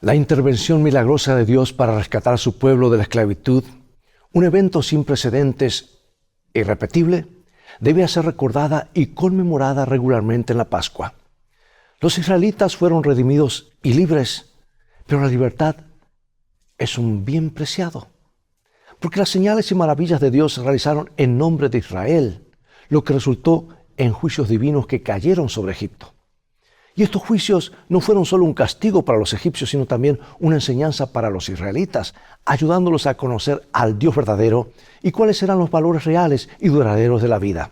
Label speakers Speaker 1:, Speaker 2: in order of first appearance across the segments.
Speaker 1: La intervención milagrosa de Dios para rescatar a su pueblo de la esclavitud, un evento sin precedentes e irrepetible, debe ser recordada y conmemorada regularmente en la Pascua. Los israelitas fueron redimidos y libres, pero la libertad es un bien preciado, porque las señales y maravillas de Dios se realizaron en nombre de Israel, lo que resultó en juicios divinos que cayeron sobre Egipto. Y estos juicios no fueron solo un castigo para los egipcios, sino también una enseñanza para los israelitas, ayudándolos a conocer al Dios verdadero y cuáles eran los valores reales y duraderos de la vida.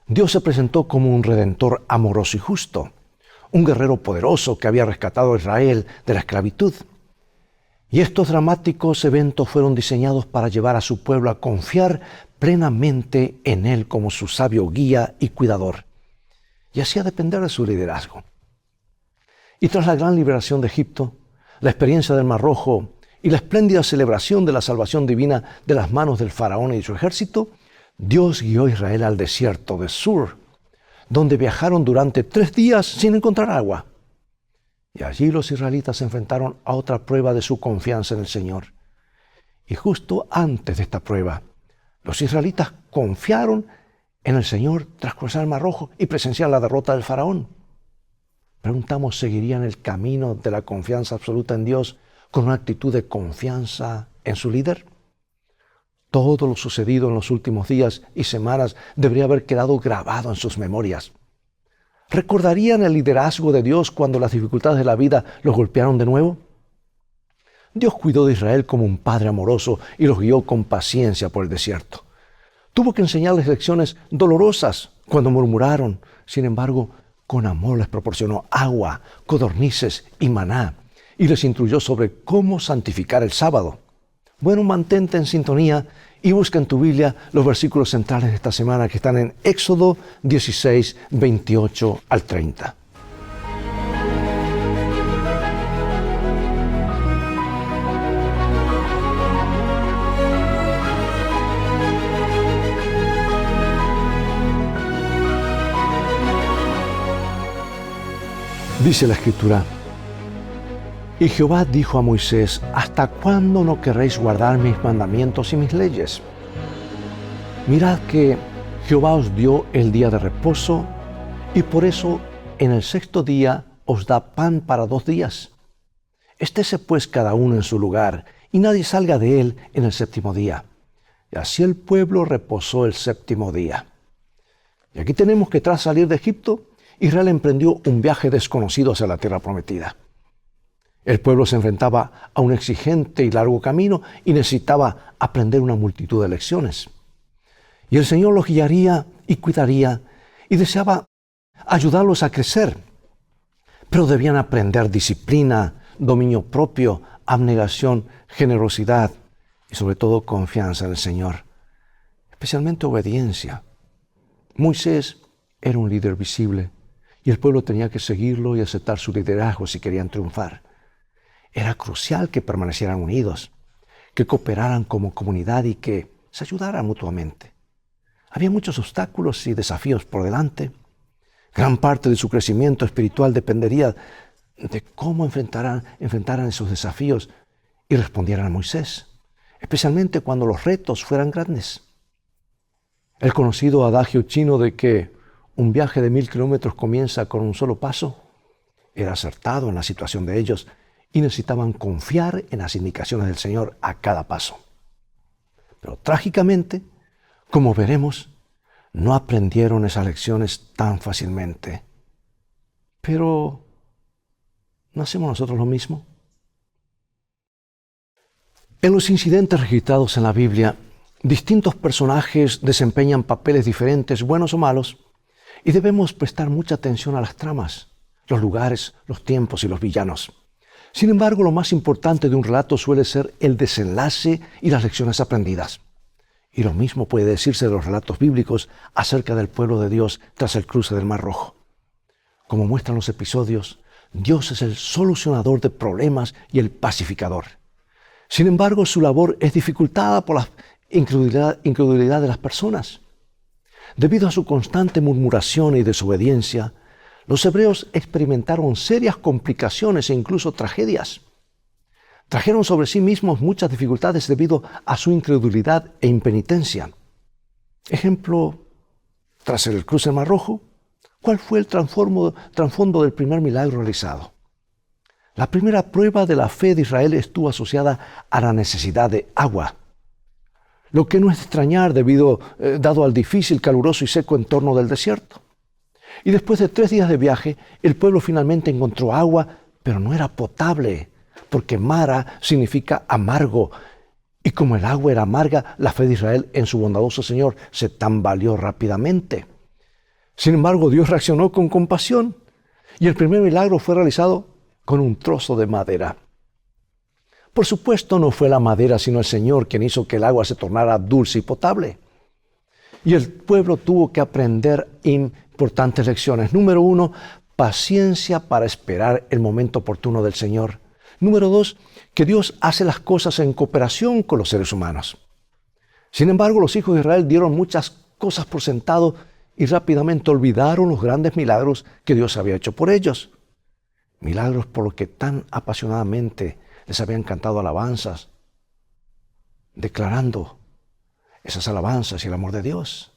Speaker 1: Dios se presentó como un redentor amoroso y justo, un guerrero poderoso que había rescatado a Israel de la esclavitud. Y estos dramáticos eventos fueron diseñados para llevar a su pueblo a confiar plenamente en Él como su sabio guía y cuidador, y así a depender de su liderazgo. Y tras la gran liberación de Egipto, la experiencia del Mar Rojo y la espléndida celebración de la salvación divina de las manos del faraón y su ejército, Dios guió a Israel al desierto de Sur, donde viajaron durante 3 días sin encontrar agua. Y allí los israelitas se enfrentaron a otra prueba de su confianza en el Señor. Y justo antes de esta prueba, los israelitas confiaron en el Señor tras cruzar el Mar Rojo y presenciar la derrota del faraón. Preguntamos, ¿seguirían el camino de la confianza absoluta en Dios con una actitud de confianza en su líder? Todo lo sucedido en los últimos días y semanas debería haber quedado grabado en sus memorias. ¿Recordarían el liderazgo de Dios cuando las dificultades de la vida los golpearon de nuevo? Dios cuidó de Israel como un padre amoroso y los guió con paciencia por el desierto. Tuvo que enseñarles lecciones dolorosas cuando murmuraron. Sin embargo, con amor les proporcionó agua, codornices y maná, y les instruyó sobre cómo santificar el sábado. Bueno, mantente en sintonía y busca en tu Biblia los versículos centrales de esta semana que están en Éxodo 16, 28 al 30. Dice la Escritura: Y Jehová dijo a Moisés: ¿Hasta cuándo no querréis guardar mis mandamientos y mis leyes? Mirad que Jehová os dio el día de reposo, y por eso en el 6º día os da pan para 2 días. Estése pues cada uno en su lugar, y nadie salga de él en el 7º día. Y así el pueblo reposó el 7º día. Y aquí tenemos que tras salir de Egipto, Israel emprendió un viaje desconocido hacia la tierra prometida. El pueblo se enfrentaba a un exigente y largo camino y necesitaba aprender una multitud de lecciones. Y el Señor los guiaría y cuidaría y deseaba ayudarlos a crecer. Pero debían aprender disciplina, dominio propio, abnegación, generosidad y sobre todo confianza en el Señor, especialmente obediencia. Moisés era un líder visible y el pueblo tenía que seguirlo y aceptar su liderazgo si querían triunfar. Era crucial que permanecieran unidos, que cooperaran como comunidad y que se ayudaran mutuamente. Había muchos obstáculos y desafíos por delante. Gran parte de su crecimiento espiritual dependería de cómo enfrentaran esos desafíos y respondieran a Moisés, especialmente cuando los retos fueran grandes. El conocido adagio chino de que un viaje de 1000 kilómetros comienza con un solo paso era acertado en la situación de ellos y necesitaban confiar en las indicaciones del Señor a cada paso. Pero trágicamente, como veremos, no aprendieron esas lecciones tan fácilmente. Pero, ¿no hacemos nosotros lo mismo? En los incidentes registrados en la Biblia, distintos personajes desempeñan papeles diferentes, buenos o malos, y debemos prestar mucha atención a las tramas, los lugares, los tiempos y los villanos. Sin embargo, lo más importante de un relato suele ser el desenlace y las lecciones aprendidas. Y lo mismo puede decirse de los relatos bíblicos acerca del pueblo de Dios tras el cruce del Mar Rojo. Como muestran los episodios, Dios es el solucionador de problemas y el pacificador. Sin embargo, su labor es dificultada por la incredulidad de las personas. Debido a su constante murmuración y desobediencia, Los hebreos experimentaron serias complicaciones e incluso tragedias. Trajeron sobre sí mismos muchas dificultades debido a su incredulidad e impenitencia. Ejemplo, tras el cruce del Mar Rojo, ¿cuál fue el trasfondo del primer milagro realizado? La primera prueba de la fe de Israel estuvo asociada a la necesidad de agua. Lo que no es de extrañar dado al difícil, caluroso y seco entorno del desierto. Y después de 3 días de viaje, el pueblo finalmente encontró agua, pero no era potable, porque Mara significa amargo. Y como el agua era amarga, la fe de Israel en su bondadoso Señor se tambaleó rápidamente. Sin embargo, Dios reaccionó con compasión, y el primer milagro fue realizado con un trozo de madera. Por supuesto, no fue la madera, sino el Señor quien hizo que el agua se tornara dulce y potable. Y el pueblo tuvo que aprender importantes lecciones. Número 1, paciencia para esperar el momento oportuno del Señor. Número 2, que Dios hace las cosas en cooperación con los seres humanos. Sin embargo, los hijos de Israel dieron muchas cosas por sentado y rápidamente olvidaron los grandes milagros que Dios había hecho por ellos. Milagros por los que tan apasionadamente les habían cantado alabanzas, declarando esas alabanzas y el amor de Dios.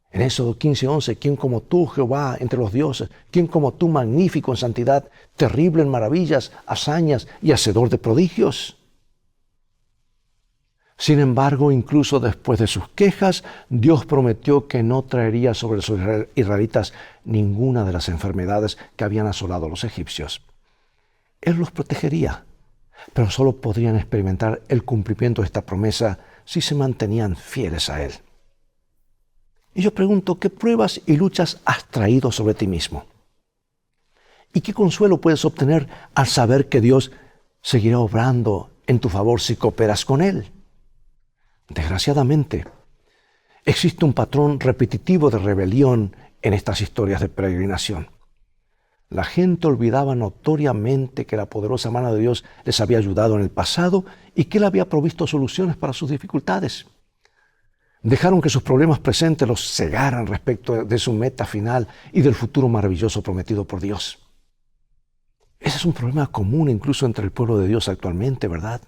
Speaker 1: En Éxodo 15:11, ¿quién como tú, Jehová, entre los dioses? ¿Quién como tú, magnífico en santidad, terrible en maravillas, hazañas y hacedor de prodigios? Sin embargo, incluso después de sus quejas, Dios prometió que no traería sobre los israelitas ninguna de las enfermedades que habían asolado a los egipcios. Él los protegería, pero solo podrían experimentar el cumplimiento de esta promesa si se mantenían fieles a Él. Y yo pregunto, ¿qué pruebas y luchas has traído sobre ti mismo? ¿Y qué consuelo puedes obtener al saber que Dios seguirá obrando en tu favor si cooperas con Él? Desgraciadamente, existe un patrón repetitivo de rebelión en estas historias de peregrinación. La gente olvidaba notoriamente que la poderosa mano de Dios les había ayudado en el pasado y que Él había provisto soluciones para sus dificultades. Dejaron que sus problemas presentes los cegaran respecto de su meta final y del futuro maravilloso prometido por Dios. Ese es un problema común incluso entre el pueblo de Dios actualmente, ¿verdad?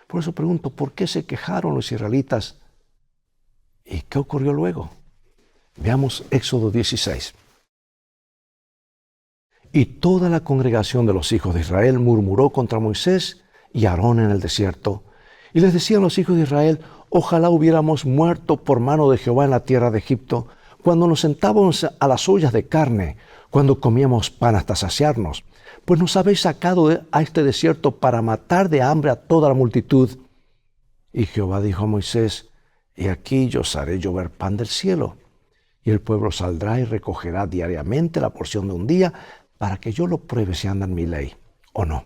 Speaker 1: Por eso pregunto, ¿por qué se quejaron los israelitas? ¿Y qué ocurrió luego? Veamos Éxodo 16. Y toda la congregación de los hijos de Israel murmuró contra Moisés y Aarón en el desierto. Y les decían los hijos de Israel, ojalá hubiéramos muerto por mano de Jehová en la tierra de Egipto, cuando nos sentábamos a las ollas de carne, cuando comíamos pan hasta saciarnos. Pues nos habéis sacado a este desierto para matar de hambre a toda la multitud. Y Jehová dijo a Moisés, he aquí yo os haré llover pan del cielo, y el pueblo saldrá y recogerá diariamente la porción de un día, para que yo lo pruebe si anda en mi ley o no.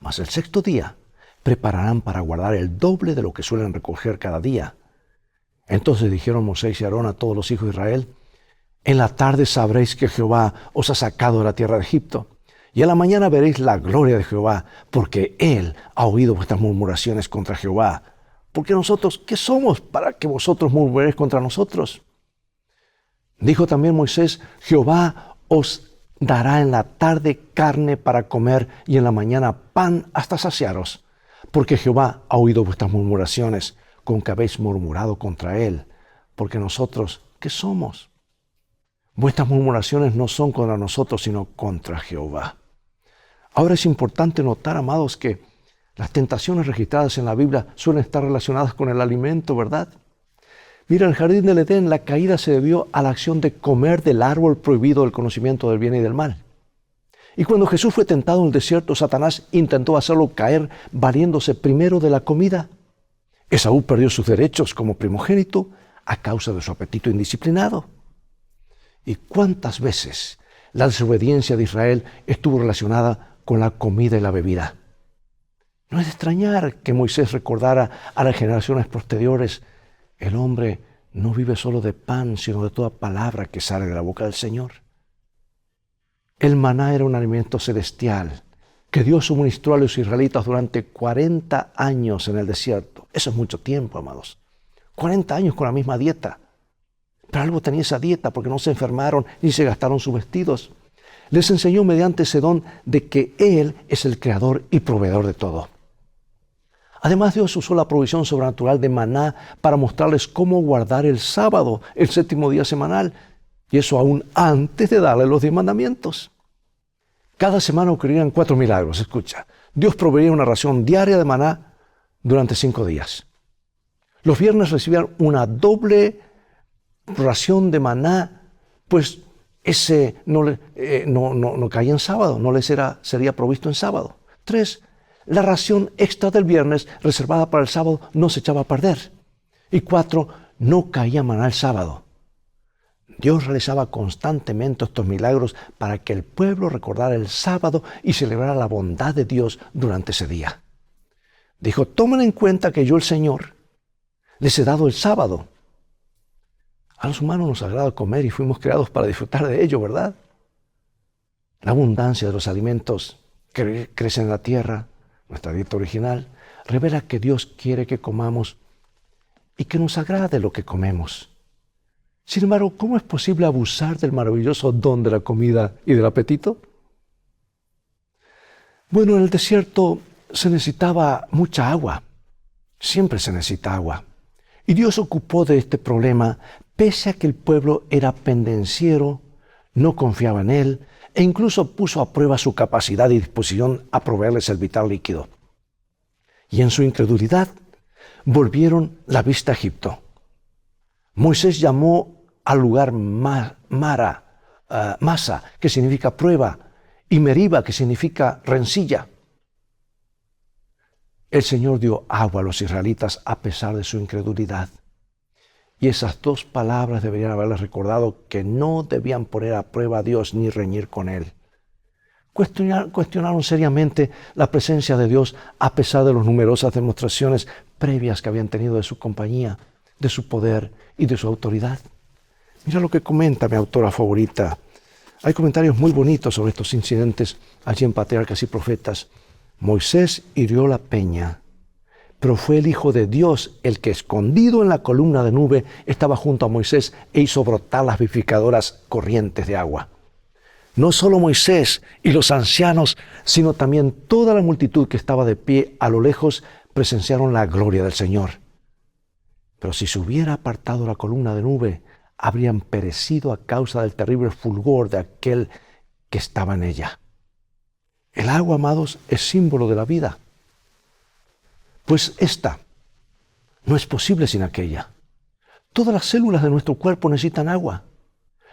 Speaker 1: Mas el 6º día prepararán para guardar el doble de lo que suelen recoger cada día. Entonces dijeron Moisés y Aarón a todos los hijos de Israel, en la tarde sabréis que Jehová os ha sacado de la tierra de Egipto, y a la mañana veréis la gloria de Jehová, porque Él ha oído vuestras murmuraciones contra Jehová. Porque nosotros, ¿qué somos para que vosotros murmuréis contra nosotros? Dijo también Moisés, Jehová os dará en la tarde carne para comer y en la mañana pan hasta saciaros, porque Jehová ha oído vuestras murmuraciones con que habéis murmurado contra Él. Porque nosotros, ¿qué somos? Vuestras murmuraciones no son contra nosotros, sino contra Jehová. Ahora es importante notar, amados, que las tentaciones registradas en la Biblia suelen estar relacionadas con el alimento, ¿verdad? Mira, en el jardín del Edén la caída se debió a la acción de comer del árbol prohibido del conocimiento del bien y del mal. Y cuando Jesús fue tentado en el desierto, Satanás intentó hacerlo caer valiéndose primero de la comida. Esaú perdió sus derechos como primogénito a causa de su apetito indisciplinado. ¿Y cuántas veces la desobediencia de Israel estuvo relacionada con la comida y la bebida? No es de extrañar que Moisés recordara a las generaciones posteriores, el hombre no vive solo de pan, sino de toda palabra que sale de la boca del Señor. El maná era un alimento celestial que Dios suministró a los israelitas durante 40 años en el desierto. Eso es mucho tiempo, amados. 40 años con la misma dieta. Pero algo tenía esa dieta porque no se enfermaron ni se gastaron sus vestidos. Les enseñó mediante ese don de que Él es el creador y proveedor de todo. Además, Dios usó la provisión sobrenatural de maná para mostrarles cómo guardar el sábado, el séptimo día semanal, y eso aún antes de darle los 10 mandamientos. Cada semana ocurrían 4 milagros. Escucha, Dios proveía una ración diaria de maná durante 5 días. Los viernes recibían una doble ración de maná, pues ese no caía en sábado, no les sería provisto en sábado. 3, la ración extra del viernes reservada para el sábado no se echaba a perder. Y 4, no caía maná el sábado. Dios realizaba constantemente estos milagros para que el pueblo recordara el sábado y celebrara la bondad de Dios durante ese día. Dijo, tomen en cuenta que yo, el Señor, les he dado el sábado. A los humanos nos agrada comer y fuimos creados para disfrutar de ello, ¿verdad? La abundancia de los alimentos que crecen en la tierra, nuestra dieta original, revela que Dios quiere que comamos y que nos agrade lo que comemos. Sin embargo, ¿cómo es posible abusar del maravilloso don de la comida y del apetito? Bueno, en el desierto se necesitaba mucha agua. Siempre se necesita agua. Y Dios se ocupó de este problema pese a que el pueblo era pendenciero, no confiaba en Él e incluso puso a prueba su capacidad y disposición a proveerles el vital líquido. Y en su incredulidad volvieron la vista a Egipto. Moisés llamó al lugar Masa, que significa prueba, y Meriba, que significa rencilla. El Señor dio agua a los israelitas a pesar de su incredulidad. Y esas 2 palabras deberían haberles recordado que no debían poner a prueba a Dios ni reñir con Él. Cuestionaron seriamente la presencia de Dios a pesar de las numerosas demostraciones previas que habían tenido de su compañía, de su poder y de su autoridad. Mira lo que comenta mi autora favorita. Hay comentarios muy bonitos sobre estos incidentes allí en Patriarcas y Profetas. Moisés hirió la peña, pero fue el Hijo de Dios el que, escondido en la columna de nube, estaba junto a Moisés e hizo brotar las vivificadoras corrientes de agua. No solo Moisés y los ancianos, sino también toda la multitud que estaba de pie a lo lejos presenciaron la gloria del Señor. Pero si se hubiera apartado la columna de nube, habrían perecido a causa del terrible fulgor de aquel que estaba en ella. El agua, amados, es símbolo de la vida. Pues esta no es posible sin aquella. Todas las células de nuestro cuerpo necesitan agua.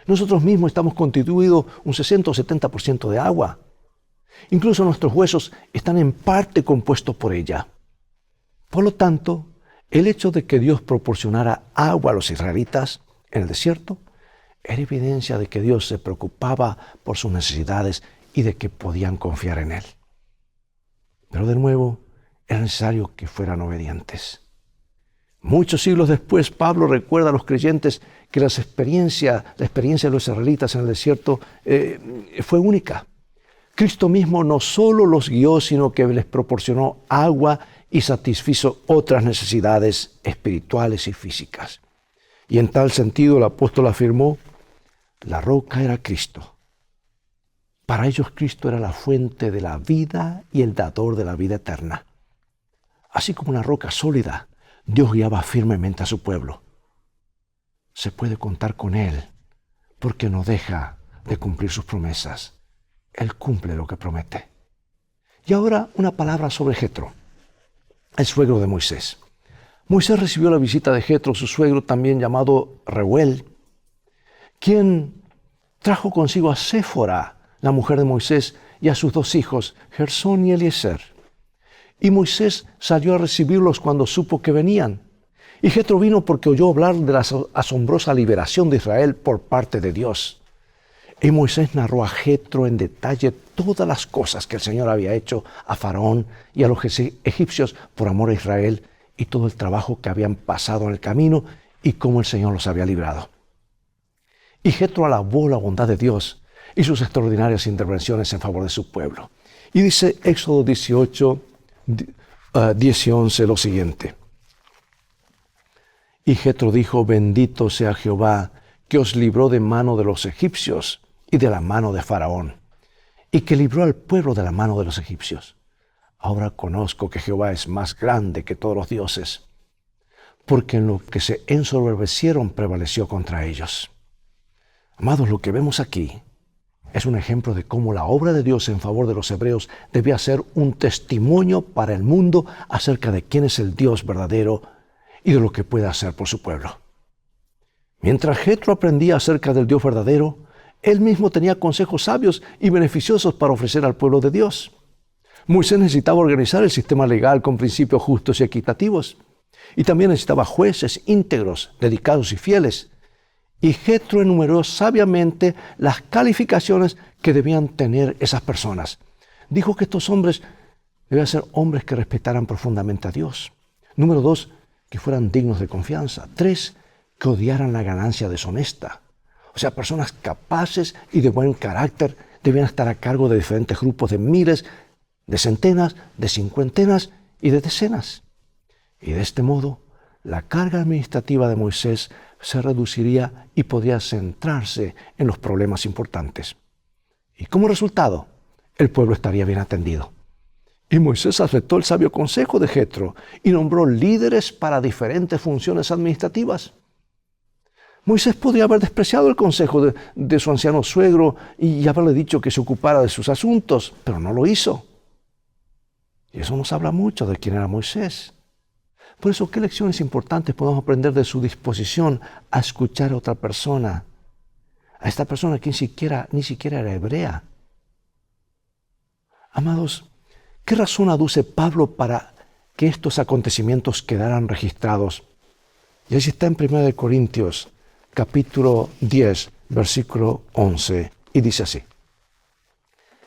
Speaker 1: Nosotros mismos estamos constituidos un 60 o 70% de agua. Incluso nuestros huesos están en parte compuestos por ella. Por lo tanto, el hecho de que Dios proporcionara agua a los israelitas en el desierto era evidencia de que Dios se preocupaba por sus necesidades y de que podían confiar en Él. Pero de nuevo, era necesario que fueran obedientes. Muchos siglos después, Pablo recuerda a los creyentes que la experiencia de los israelitas en el desierto fue única. Cristo mismo no solo los guió, sino que les proporcionó agua y satisfizo otras necesidades espirituales y físicas. Y en tal sentido el apóstol afirmó, la roca era Cristo. Para ellos Cristo era la fuente de la vida y el dador de la vida eterna. Así como una roca sólida, Dios guiaba firmemente a su pueblo. Se puede contar con Él, porque no deja de cumplir sus promesas. Él cumple lo que promete. Y ahora una palabra sobre Jetro, el suegro de Moisés. Moisés recibió la visita de Jetro, su suegro, también llamado Reuel, quien trajo consigo a Séfora, la mujer de Moisés, y a sus 2 hijos, Gersón y Eliezer. Y Moisés salió a recibirlos cuando supo que venían. Y Jetro vino porque oyó hablar de la asombrosa liberación de Israel por parte de Dios. Y Moisés narró a Jetro en detalle todas las cosas que el Señor había hecho a Faraón y a los egipcios por amor a Israel, y todo el trabajo que habían pasado en el camino y cómo el Señor los había librado. Y Jetro alabó la bondad de Dios y sus extraordinarias intervenciones en favor de su pueblo. Y dice Éxodo 18, 10 y 11 lo siguiente. Y Jetro dijo, bendito sea Jehová, que os libró de mano de los egipcios y de la mano de Faraón, y que libró al pueblo de la mano de los egipcios. Ahora conozco que Jehová es más grande que todos los dioses, porque en lo que se ensoberbecieron prevaleció contra ellos. Amados, lo que vemos aquí es un ejemplo de cómo la obra de Dios en favor de los hebreos debía ser un testimonio para el mundo acerca de quién es el Dios verdadero y de lo que puede hacer por su pueblo. Mientras Jetro aprendía acerca del Dios verdadero, él mismo tenía consejos sabios y beneficiosos para ofrecer al pueblo de Dios. Moisés necesitaba organizar el sistema legal con principios justos y equitativos. Y también necesitaba jueces íntegros, dedicados y fieles. Y Jetro enumeró sabiamente las calificaciones que debían tener esas personas. Dijo que estos hombres debían ser hombres que respetaran profundamente a Dios. Número 2, que fueran dignos de confianza. 3, que odiaran la ganancia deshonesta. O sea, personas capaces y de buen carácter debían estar a cargo de diferentes grupos de miles, de centenas, de cincuentenas y de decenas. Y de este modo, la carga administrativa de Moisés se reduciría y podría centrarse en los problemas importantes. Y como resultado, el pueblo estaría bien atendido. Y Moisés aceptó el sabio consejo de Jetro y nombró líderes para diferentes funciones administrativas. Moisés podría haber despreciado el consejo de su anciano suegro y haberle dicho que se ocupara de sus asuntos, pero no lo hizo. Y eso nos habla mucho de quién era Moisés. Por eso, ¿qué lecciones importantes podemos aprender de su disposición a escuchar a otra persona? A esta persona que ni siquiera era hebrea. Amados, ¿qué razón aduce Pablo para que estos acontecimientos quedaran registrados? Y así está en 1 Corintios, capítulo 10, versículo 11, y dice así: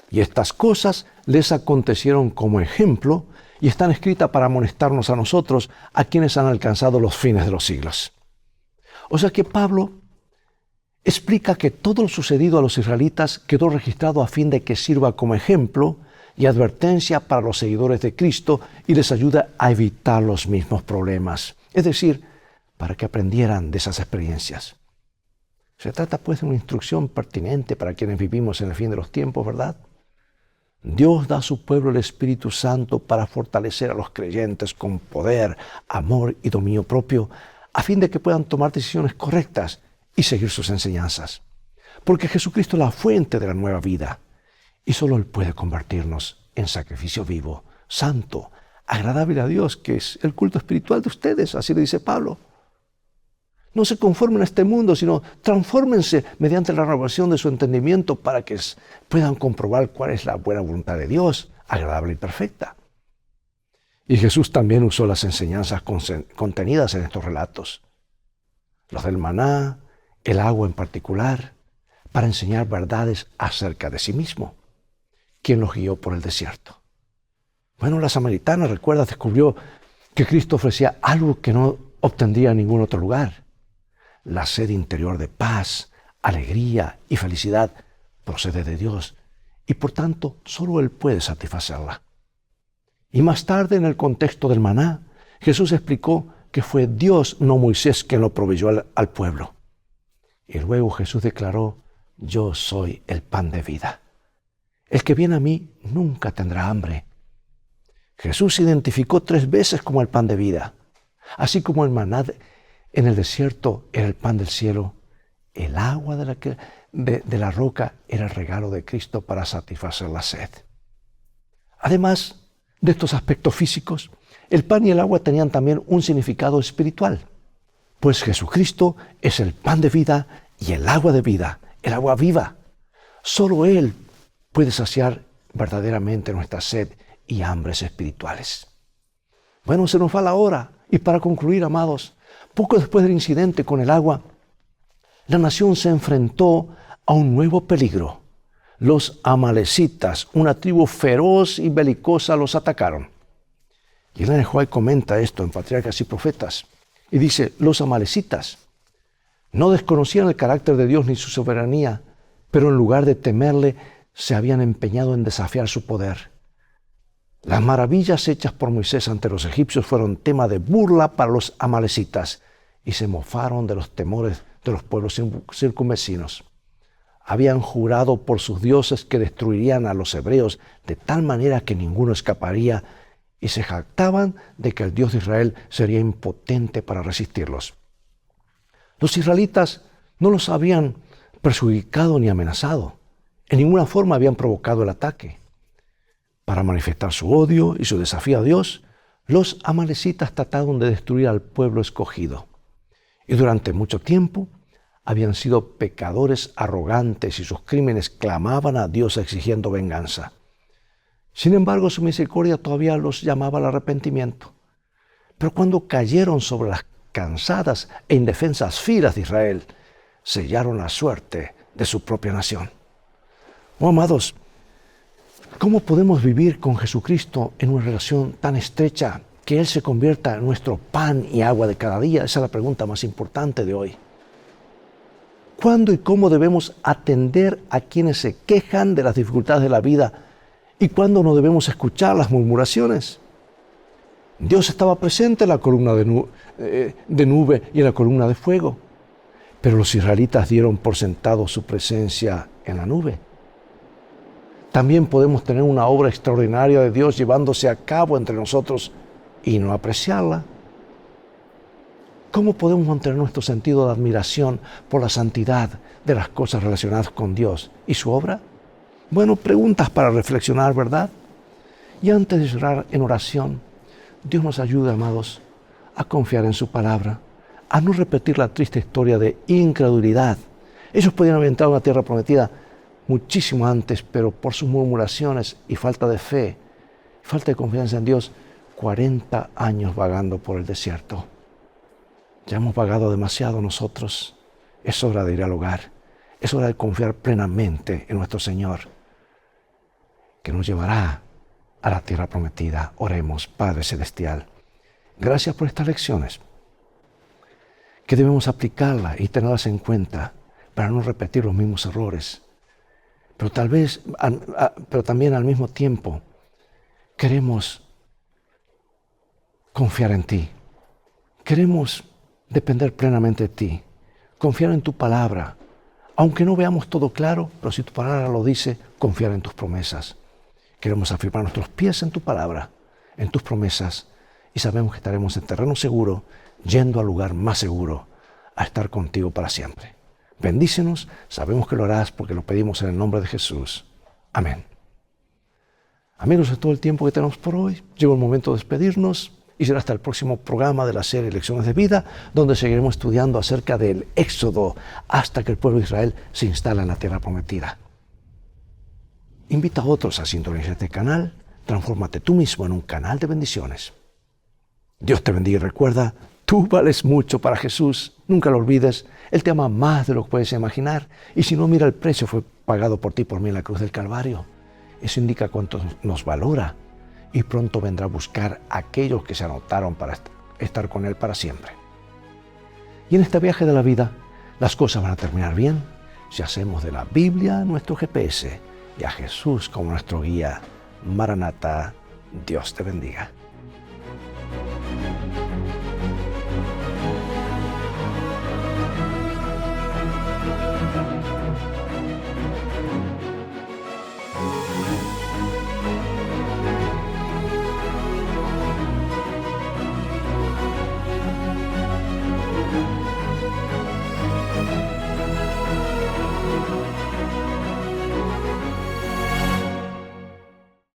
Speaker 1: Y estas cosas les acontecieron como ejemplo y están escritas para amonestarnos a nosotros, a quienes han alcanzado los fines de los siglos. O sea que Pablo explica que todo lo sucedido a los israelitas quedó registrado a fin de que sirva como ejemplo y advertencia para los seguidores de Cristo y les ayuda a evitar los mismos problemas. Es decir, para que aprendieran de esas experiencias. Se trata pues de una instrucción pertinente para quienes vivimos en el fin de los tiempos, ¿verdad? Dios da a su pueblo el Espíritu Santo para fortalecer a los creyentes con poder, amor y dominio propio, a fin de que puedan tomar decisiones correctas y seguir sus enseñanzas. Porque Jesucristo es la fuente de la nueva vida y solo Él puede convertirnos en sacrificio vivo, santo, agradable a Dios, que es el culto espiritual de ustedes, así le dice Pablo. No se conformen a este mundo, sino transfórmense mediante la renovación de su entendimiento para que puedan comprobar cuál es la buena voluntad de Dios, agradable y perfecta. Y Jesús también usó las enseñanzas contenidas en estos relatos, los del maná, el agua en particular, para enseñar verdades acerca de sí mismo. ¿Quién los guió por el desierto? Bueno, la samaritana, recuerda, descubrió que Cristo ofrecía algo que no obtendría en ningún otro lugar. La sed interior de paz, alegría y felicidad procede de Dios y por tanto solo Él puede satisfacerla. Y más tarde, en el contexto del maná, Jesús explicó que fue Dios, no Moisés, quien lo proveyó al pueblo. Y luego Jesús declaró: yo soy el pan de vida. El que viene a mí nunca tendrá hambre. Jesús se identificó 3 veces como el pan de vida. Así como el maná en el desierto era el pan del cielo, el agua de la roca era el regalo de Cristo para satisfacer la sed. Además de estos aspectos físicos, el pan y el agua tenían también un significado espiritual, pues Jesucristo es el pan de vida y el agua de vida, el agua viva. Solo Él puede saciar verdaderamente nuestra sed y hambres espirituales. Bueno, se nos va la hora y para concluir, amados, poco después del incidente con el agua, la nación se enfrentó a un nuevo peligro. Los amalecitas, una tribu feroz y belicosa, los atacaron. Y Elena de White comenta esto en Patriarcas y Profetas y dice: los amalecitas no desconocían el carácter de Dios ni su soberanía, pero en lugar de temerle, se habían empeñado en desafiar su poder. Las maravillas hechas por Moisés ante los egipcios fueron tema de burla para los amalecitas y se mofaron de los temores de los pueblos circunvecinos. Habían jurado por sus dioses que destruirían a los hebreos de tal manera que ninguno escaparía y se jactaban de que el Dios de Israel sería impotente para resistirlos. Los israelitas no los habían perjudicado ni amenazado. En ninguna forma habían provocado el ataque. Para manifestar su odio y su desafío a Dios, los amalecitas trataron de destruir al pueblo escogido. Y durante mucho tiempo habían sido pecadores arrogantes y sus crímenes clamaban a Dios exigiendo venganza. Sin embargo, su misericordia todavía los llamaba al arrepentimiento. Pero cuando cayeron sobre las cansadas e indefensas filas de Israel, sellaron la suerte de su propia nación. Oh, amados, ¿cómo podemos vivir con Jesucristo en una relación tan estrecha que Él se convierta en nuestro pan y agua de cada día? Esa es la pregunta más importante de hoy. ¿Cuándo y cómo debemos atender a quienes se quejan de las dificultades de la vida? ¿Y cuándo no debemos escuchar las murmuraciones? Dios estaba presente en la columna de nube y en la columna de fuego. Pero los israelitas dieron por sentado su presencia en la nube. También podemos tener una obra extraordinaria de Dios llevándose a cabo entre nosotros y no apreciarla. ¿Cómo podemos mantener nuestro sentido de admiración por la santidad de las cosas relacionadas con Dios y su obra? Bueno, preguntas para reflexionar, ¿verdad? Y antes de cerrar en oración, Dios nos ayuda, amados, a confiar en su palabra, a no repetir la triste historia de incredulidad. Ellos podían haber entrado en la tierra prometida muchísimo antes, pero por sus murmuraciones y falta de fe, falta de confianza en Dios, 40 años vagando por el desierto. Ya hemos vagado demasiado nosotros. Es hora de ir al hogar. Es hora de confiar plenamente en nuestro Señor, que nos llevará a la tierra prometida. Oremos, Padre Celestial. Gracias por estas lecciones, que debemos aplicarlas y tenerlas en cuenta para no repetir los mismos errores. Pero también al mismo tiempo queremos confiar en ti. Queremos depender plenamente de ti, confiar en tu palabra, aunque no veamos todo claro, pero si tu palabra lo dice, confiar en tus promesas. Queremos afirmar nuestros pies en tu palabra, en tus promesas, y sabemos que estaremos en terreno seguro, yendo al lugar más seguro, a estar contigo para siempre. Bendícenos, sabemos que lo harás porque lo pedimos en el nombre de Jesús. Amén. Amigos, es todo el tiempo que tenemos por hoy. Llegó el momento de despedirnos. Y será hasta el próximo programa de la serie Lecciones de Vida, donde seguiremos estudiando acerca del Éxodo hasta que el pueblo de Israel se instala en la tierra prometida. Invita a otros a sintonizar este canal. Transfórmate tú mismo en un canal de bendiciones. Dios te bendiga y recuerda, tú vales mucho para Jesús. Nunca lo olvides. Él te ama más de lo que puedes imaginar. Y si no, mira, el precio fue pagado por ti, por mí en la cruz del Calvario. Eso indica cuánto nos valora. Y pronto vendrá a buscar a aquellos que se anotaron para estar con Él para siempre. Y en este viaje de la vida, las cosas van a terminar bien si hacemos de la Biblia nuestro GPS y a Jesús como nuestro guía. Maranatá, Dios te bendiga.